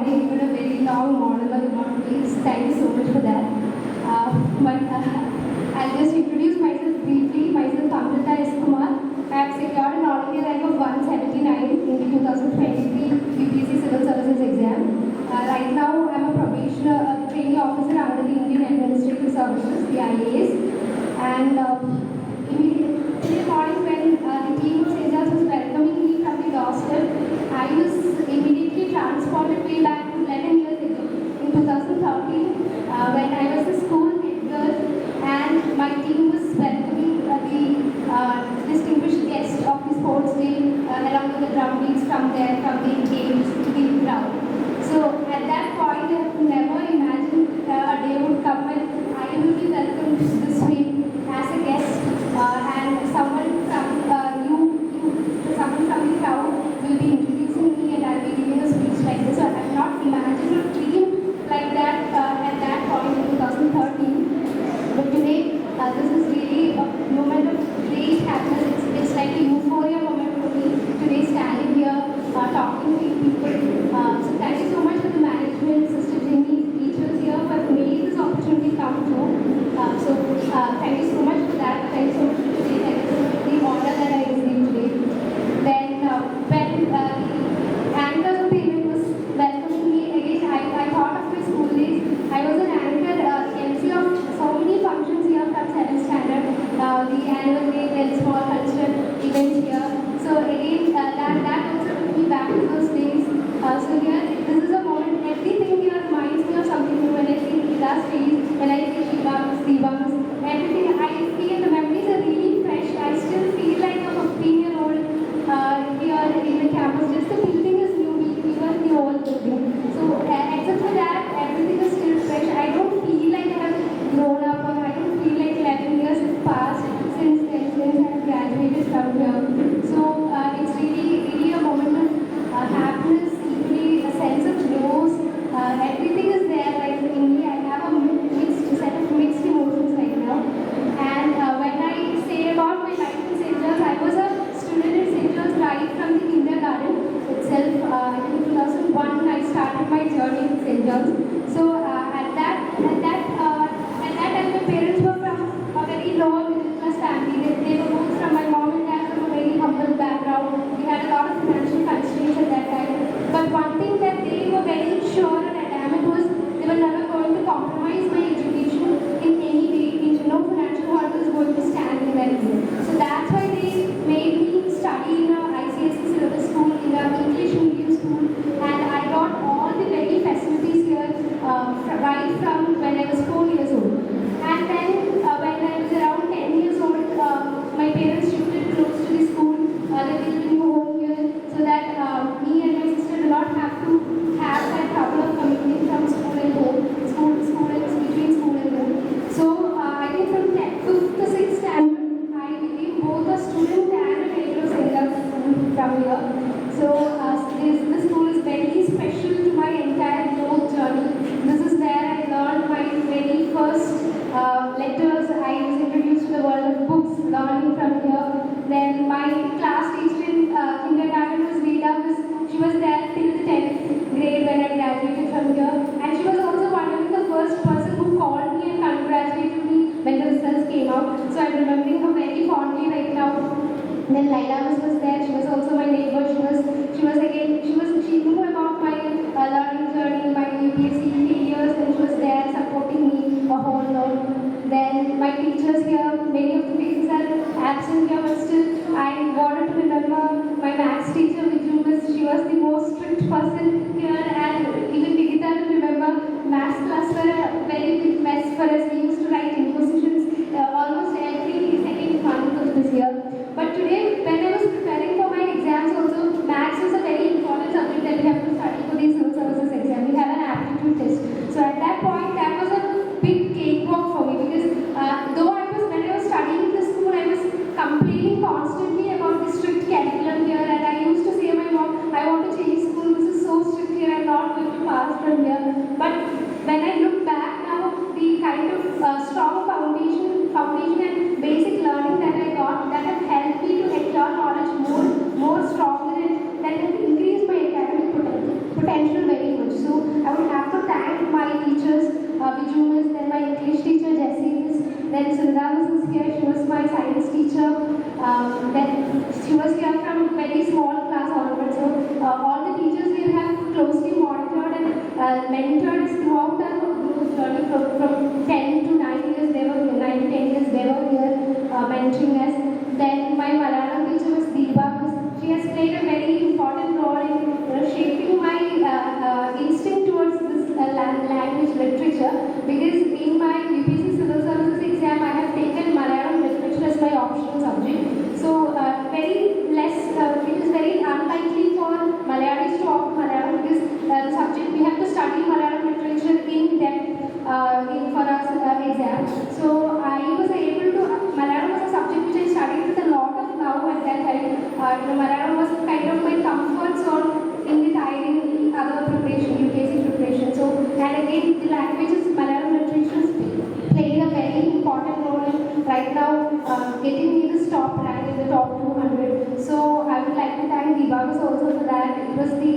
already given a very long monologue about please. Thank you so much for that. I'll just introduce myself briefly. Myself, AMRUTHA is KUMAR. I have secured an all India rank of 179 in the 2023 UPSC Civil Services exam. Right now, I'm a probationer, trainee officer under the Indian Administrative Services, the IAS. And in the morning when the team of ST.CHARLES was welcoming me from the doorstep, I was immediately transported way back to 11 years ago in 2013 when I was a school head girl and my team was welcoming the distinguished guest of the sports day along with the drum beats from the games to the ground. So at that point, I never imagined a day would come when I will be welcomed this way as a guest and someone from the crowd will be introducing me and I'll be giving a speech like this. So I have not imagined a dream like that at that point in 2013. But today, this is really a moment of great happiness. It's like a euphoria moment for me today, standing here talking to people. So thank you so much for the management, Sister Jimmy, teachers here for making this opportunity come true. Thank you so much for that. Thank you so much for today. Thank you so much for the honor that I received today. Then when the anchor of the event was welcoming me again, I thought of my school days. I was an anchor, MC of so many functions here from 7th standard. The annual day, then small cultural events here. So again, that also took me back to those days. So here, this is a moment, everything here reminds me of something new. When I see Gita stage, when I see Shivams, everything, I feel the memories are really fresh. I still feel like a 15-year-old here in the campus. Just the building is new, we were in the old building. So except for that, everything is still fresh. I don't feel like I have grown up or I don't feel like 11 years have passed since I have graduated from here. So it's really a moment of happiness, equally a sense of loss. Everything is there like in me. I have a set of mixed emotions right now. And when I say about my life in ST.CHARLES, I was a student in ST.CHARLES right from the kindergarten itself. In 2001, I started my journey in ST.CHARLES. So at that time, my parents were from a very lower middle class family. They were both from my mom and dad from a very humble background. We had a lot of financial constraints at that time. But one thing that they were very sure and adamant was they were never going to compromise my education in any way. No financial hurdle is going to stand in that way. So that's why they made me study in a ICSE syllabus school, in a English medium school, and I got all the very facilities here right from when I was 4 years old. And then when I was around 10 years old, my parents shifted close to the school. They built a new home here so that me and my sister do not have to have that trouble of commuting from school and home, school and between school and home. So I think from 5th to 6th standard, I became both a student and a teacher of ST.CHARLES from here. So this school is very special to my entire growth journey. This is where I learned my very first letters. I was introduced to the world of books, learning from here. Then my class teacher in kindergarten was Veda. She was there till the 10th grade when I graduated from here. And she was also one of the first person who called me and congratulated me when the results came out. So I'm remembering her very fondly right now. Then Laila was there. She was also my neighbor. She knew about my learning journey, my UPSC years, and she was there supporting me a whole lot. Then my teachers here, many of the faces are absent here, but still I wanted to remember my maths teacher, she was the most strict person here, and even Digita to remember. Maths class were a very big mess for us. We used to write impositions almost every second month of this year. But today, when I was preparing for my exams also, maths is a very important subject that we have to study for these civil services exam. We have an aptitude test. So at that point, that was a big cakewalk for me because when I was studying in the school, I was complaining constantly about the strict curriculum here, and I used to say to my mom, I want to change school. This is so strict here. I'm not going to pass from here. But when I look back now, the kind of strong foundation Sudha was here. She was my science teacher. Then she was here from very small class onwards. So all the teachers here have closely monitored and mentored us throughout our growth journey from 10 to 9 years. They were 9 to 10 years. They were here mentoring us. Then my Malayalam teacher was Deepa. She has played a very important role in shaping my instinct towards this language literature, because in my UPSC Civil Services exam I have taken Malayalam literature as my optional subject. So it is very unlikely for Malayalis to opt Malayalam, because the subject we have to study Malayalam literature in depth for our exam. So I was able to, Malayalam was a subject which I studied with a lot of love at that time. Malayalam was kind of my comfort zone in the tiring other preparation, UPSC preparation. So, and again, the languages, Malayalam literature is playing a very important role in right now getting me the top rank in the top 200. So, I would like to thank Deepakas also for that. It was the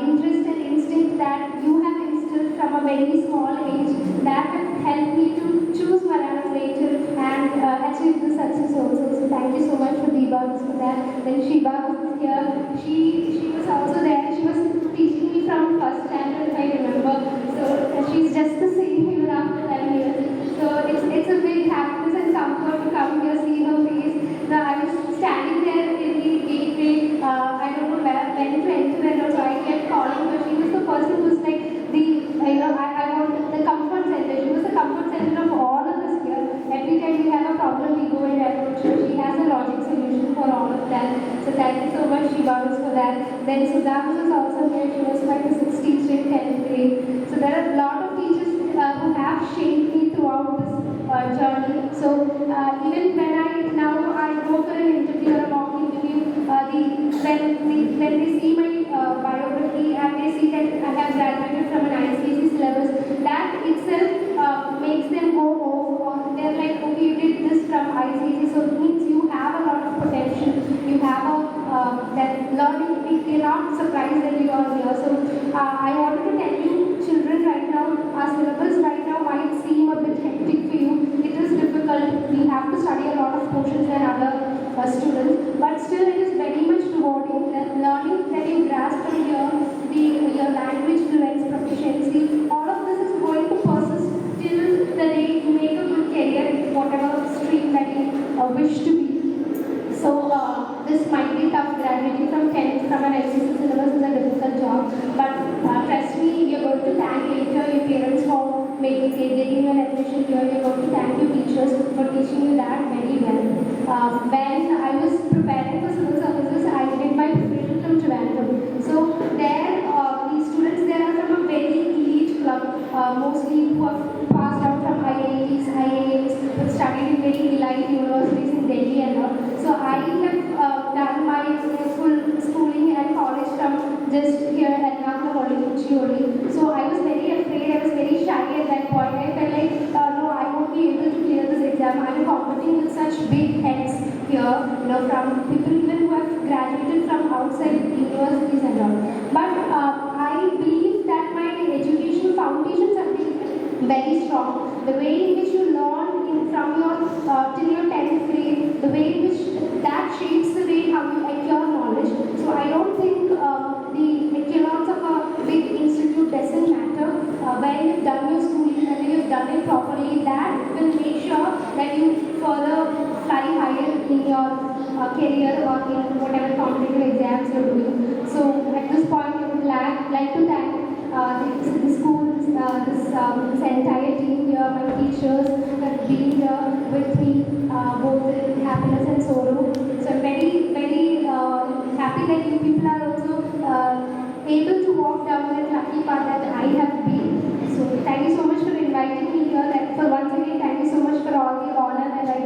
interest and instinct that you have instilled from a very small age that have helped me to choose Malayalam major and achieve the success also. So, thank you so much for Deepakas for that. Then Shiba was here. She was also there. She was teaching me from first standard, if I remember. So she's just the same even after 11 years. So it's a big happiness and comfort to come here, see her face. Now I was standing there in the gateway. I don't know when to enter, and also I kept calling her. She was the person who's like I want the comfort center. She was the comfort center of all of us here. Every time we have a problem, we go and approach her. She has a logic solution for all of that. So thank you so much, Shiva, for that. Then Sudha was also here. She was my physics teacher in 10th grade. So there are a lot of teachers who have shaped me throughout this journey. So even when I go for an interview or a mock interview, when they see my biography and they see that I have graduated from an ICSE syllabus, that itself makes them go, oh, they're like, okay, you did this from ICSE, so it means you have a lot of potential. You have that learning, they're not surprised that you are here. So I wanted to tell you, children, right now, our syllabus right now might seem a bit hectic for you. It is difficult. We have to study a lot of portions than other students, but still it is very much rewarding. That learning that you grasp from here, your language fluency, proficiency, all of this is going to persist till the day you make a good career in whatever stream that you wish to be. So this might be tough. Graduating from 10th from an ICSE syllabus is a difficult job, but trust me, you're going to thank later your parents for getting you an admission here. You're going to thank your teachers for teaching you that very well. When I was preparing for civil services, I did my preparation from Trivandrum. So there, the students there are from a very elite club, mostly who have passed out from IAS, who studied in very elite universities in Delhi and all. So I have done my full schooling and college from just here at KOCHI only. So I was very afraid, I was very shy at that point. I felt like, no, I won't be able to clear this exam. I'm competing with such big heads here, from people even who have graduated from outside universities and all. But I believe that my educational foundations have been very strong. The way in which you learn from your till your 10th grade, the way in which that shapes the way how you acquire knowledge. So I don't think the echelons of a big institute doesn't matter. When you've done your schooling and when you've done it properly, that will make sure that you further fly higher in your career or in whatever competitive exams you're doing. So at this point, I would like to thank the schools, this entire team here, my teachers who have been here with me, both in happiness and sorrow. So I'm very, very happy that you people are also able to walk down that lucky path that I have been. So thank you so much for inviting me here. And for once again, thank you so much for all the honor that I